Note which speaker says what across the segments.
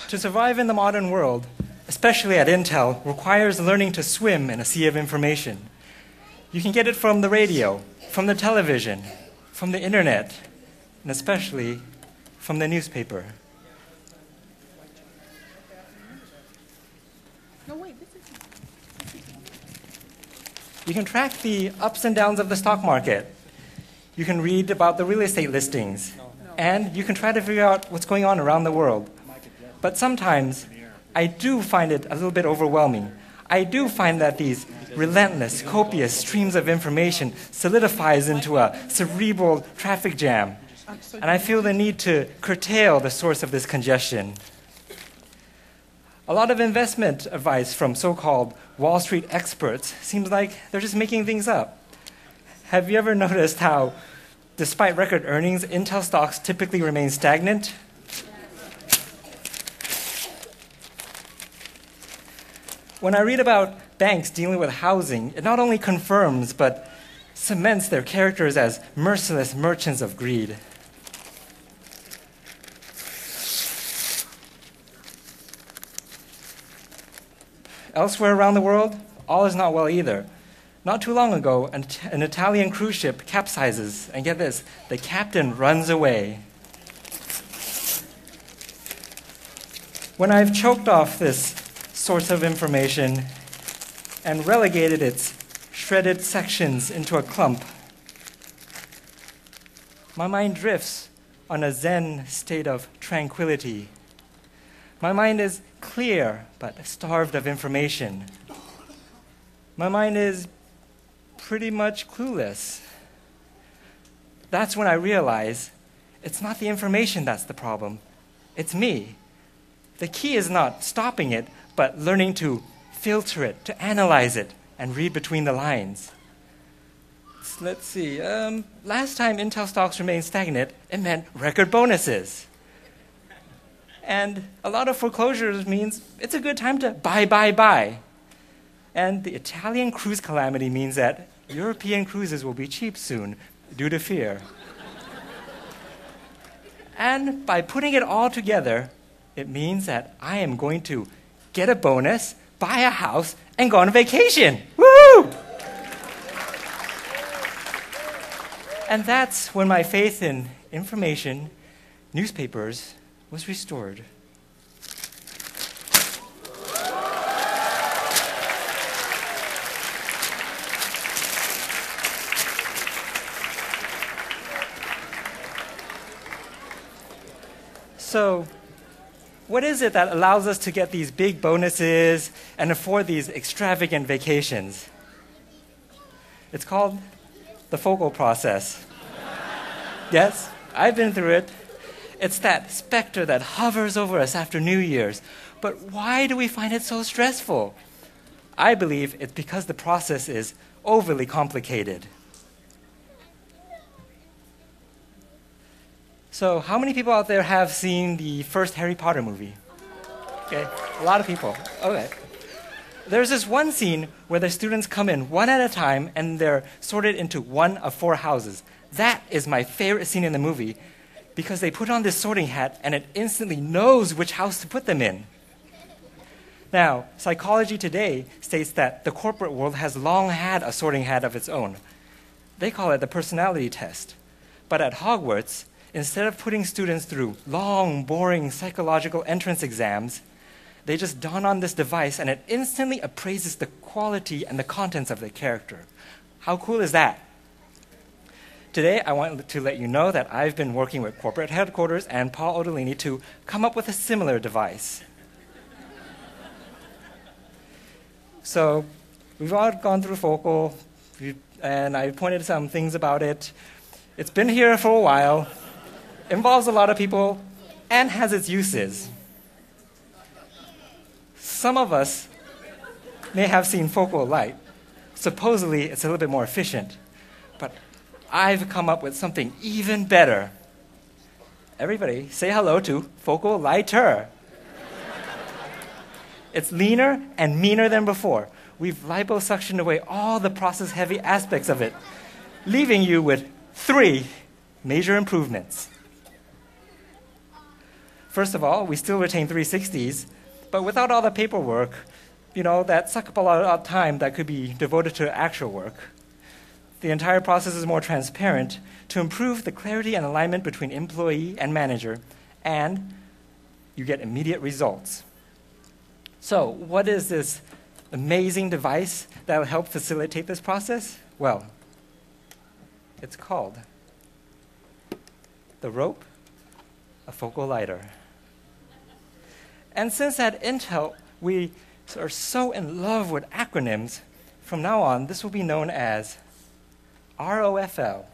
Speaker 1: To survive in the modern world, especially at Intel, requires learning to swim in a sea of information. You can get it from the radio, from the television, from the internet, and especially from the newspaper. You can track the ups and downs of the stock market. You can read about the real estate listings. And you can try to figure out what's going on around the world. But sometimes, I do find it a little bit overwhelming. I do find that these relentless, copious streams of information solidifies into a cerebral traffic jam. And I feel the need to curtail the source of this congestion. A lot of investment advice from so-called Wall Street experts seems like they're just making things up. Have you ever noticed how, despite record earnings, Intel stocks typically remain stagnant? When I read about banks dealing with housing, it not only confirms but cements their characters as merciless merchants of greed. Elsewhere around the world, all is not well either. Not too long ago, an Italian cruise ship capsizes, and get this, the captain runs away. When I've choked off this source of information and relegated its shredded sections into a clump, my mind drifts on a Zen state of tranquility. My mind is clear, but starved of information. My mind is pretty much clueless. That's when I realize it's not the information that's the problem. It's me. The key is not stopping it, but learning to filter it, to analyze it, and read between the lines. Let's see. Last time Intel stocks remained stagnant, it meant record bonuses. And a lot of foreclosures means it's a good time to buy. And the Italian cruise calamity means that European cruises will be cheap soon due to fear. And by putting it all together, it means that I am going to get a bonus, buy a house, and go on vacation. Woo! And that's when my faith in information, newspapers, was restored. So, what is it that allows us to get these big bonuses and afford these extravagant vacations? It's called the focal process. Yes, I've been through it. It's that specter that hovers over us after New Year's. But why do we find it so stressful? I believe it's because the process is overly complicated. So, how many people out there have seen the first Harry Potter movie? Okay, a lot of people. Okay. There's this one scene where the students come in one at a time and they're sorted into one of 4 houses. That is my favorite scene in the movie because they put on this sorting hat and it instantly knows which house to put them in. Now, psychology today states that the corporate world has long had a sorting hat of its own. They call it the personality test. But at Hogwarts, instead of putting students through long, boring psychological entrance exams, they just don on this device and it instantly appraises the quality and the contents of the character. How cool is that? Today, I want to let you know that I've been working with corporate headquarters and Paul Odolini to come up with a similar device. So, we've all gone through Focal, and I pointed some things about it. It's been here for a while, involves a lot of people, and has its uses. Some of us may have seen Focal Light. Supposedly, it's a little bit more efficient. But I've come up with something even better. Everybody, say hello to Focal Lighter. It's leaner and meaner than before. We've liposuctioned away all the process-heavy aspects of it, leaving you with 3 major improvements. First of all, we still retain 360s, but without all the paperwork, that suck up a lot of time that could be devoted to actual work. The entire process is more transparent to improve the clarity and alignment between employee and manager, and you get immediate results. So, what is this amazing device that will help facilitate this process? Well, it's called the rope, a focal lighter. And since at Intel we are so in love with acronyms, from now on this will be known as ROFL.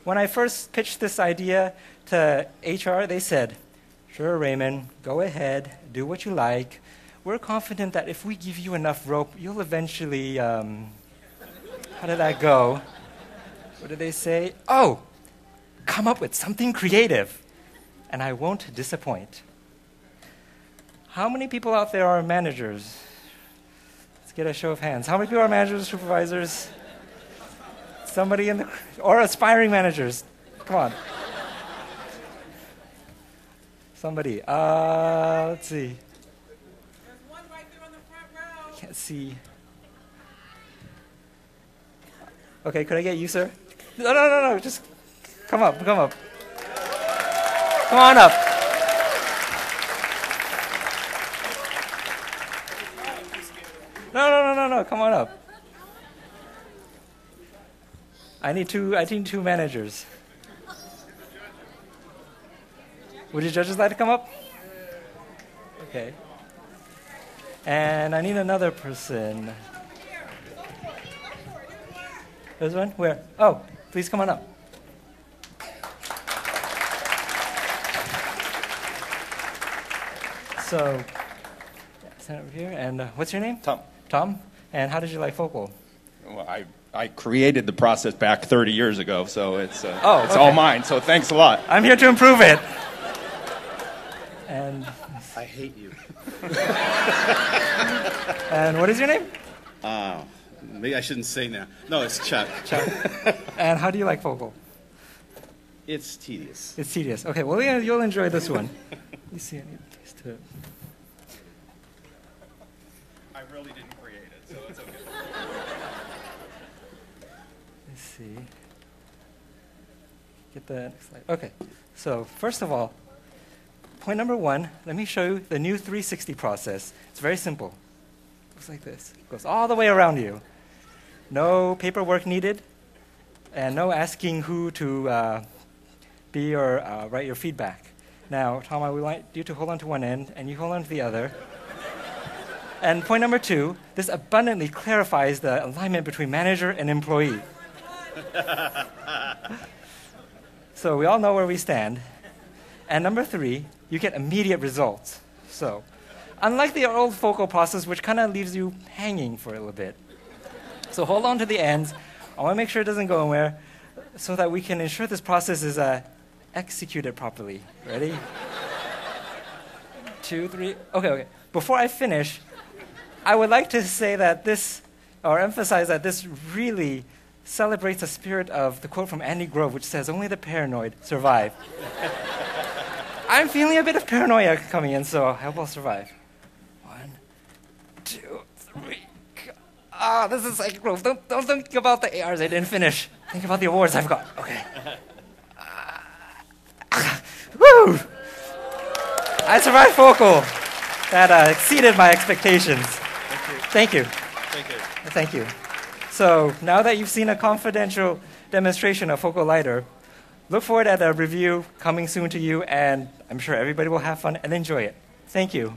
Speaker 1: When I first pitched this idea to HR, they said, "Sure, Raymond, go ahead, do what you like. We're confident that if we give you enough rope, you'll eventually," how did that go? What did they say? "Oh, come up with something creative, and I won't disappoint." How many people out there are managers? Let's get a show of hands. How many people are managers, supervisors? Somebody or aspiring managers? Come on. Somebody. Let's see.
Speaker 2: There's one right there on the front row.
Speaker 1: Can't see. Okay, could I get you, sir? No. Just come up. Come on up. No. Come on up. I need two managers. Would you judges like to come up? Okay. And I need another person. There's one? Where? Oh, please come on up. So, stand over here. And what's your name?
Speaker 3: Tom.
Speaker 1: Tom? And how did you like Focal?
Speaker 3: Well, I created the process back 30 years ago, so it's
Speaker 1: okay.
Speaker 3: all mine. So thanks a lot.
Speaker 1: I'm here to improve it. And
Speaker 4: I hate you.
Speaker 1: and what is your name?
Speaker 4: Maybe I shouldn't say now. No, it's Chuck.
Speaker 1: Chuck. And how do you like Focal?
Speaker 4: It's tedious.
Speaker 1: It's tedious. Okay, well, you'll enjoy this one. You see, I need a taste to it.
Speaker 3: I really didn't create it, so it's okay.
Speaker 1: Let's see. Get the next slide. Okay, so first of all, point number 1, let me show you the new 360 process. It's very simple. It looks like this. It goes all the way around you. No paperwork needed, and no asking who to be or write your feedback. Now, Tom, I would like you to hold on to one end, and you hold on to the other. And point number 2, this abundantly clarifies the alignment between manager and employee. So we all know where we stand. And number 3, you get immediate results. So, unlike the old Focal process, which kind of leaves you hanging for a little bit. So hold on to the ends. I want to make sure it doesn't go anywhere so that we can ensure this process is executed properly. Ready? 2, 3. Okay. Before I finish, I would like to say that emphasize that this really celebrates the spirit of the quote from Andy Grove, which says, "Only the paranoid survive." I'm feeling a bit of paranoia coming in, so I hope I'll survive. 1, 2, 3. This is psychic growth. Don't think about the ARs I didn't finish. Think about the awards I've got. Okay. Woo! I survived Focal. That exceeded my expectations. Thank you. Thank you. So now that you've seen a confidential demonstration of Focal Lighter, look forward at a review coming soon to you, and I'm sure everybody will have fun and enjoy it. Thank you.